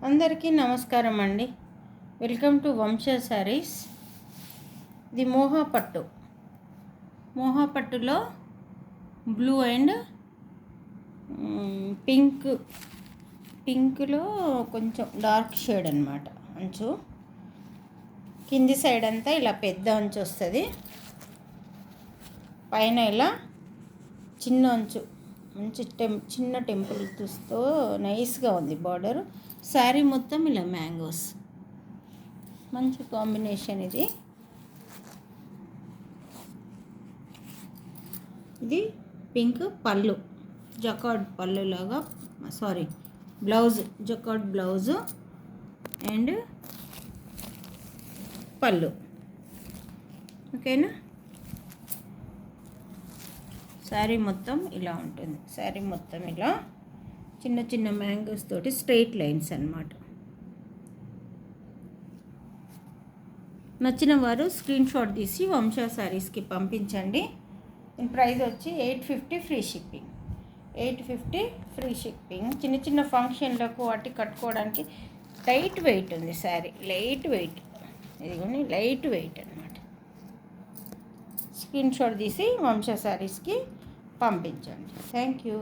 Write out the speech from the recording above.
అందరికీ నమస్కారం అండి. వెల్కమ్ టు వంశ శారీస్. ఇది మోహా పట్టులో బ్లూ అండ్ పింక్లో కొంచెం డార్క్ షేడ్ అనమాట. అంచు కింది సైడ్ అంతా ఇలా పెద్ద అంచు వస్తుంది, పైన ఇలా చిన్న అంచు మంచి చిన్న టెంపుల్స్తో నైస్గా ఉంది బార్డర్. శారీ మొత్తం ఇలా మ్యాంగోస్, మంచి కాంబినేషన్. ఇది పింక్ పళ్ళు, జకార్డ్ పళ్ళు లాగా, బ్లౌజ్ జకార్డ్ బ్లౌజు అండ్ పళ్ళు. ఓకేనా? శారీ మొత్తం ఇలా ఉంటుంది. శారీ మొత్తం ఇలా చిన్న చిన్న మ్యాంగోస్ తోటి స్ట్రెయిట్ లైన్స్ అన్నమాట. నచ్చిన వారు స్క్రీన్ షాట్ తీసి వంశా శారీస్కి పంపించండి. దీని ప్రైస్ వచ్చి 850 ఫ్రీ షిప్పింగ్. 850 free shipping. చిన్న చిన్న ఫంక్షన్లకు వాటి కట్టుకోవడానికి లైట్ వెయిట్ ఉంది శారీ, లైట్ వెయిట్. ఇదిగోని లైట్ వెయిట్ అనమాట. స్క్రీన్ షాట్ తీసి వంశా శారీస్కి పంపించండి. Thank you.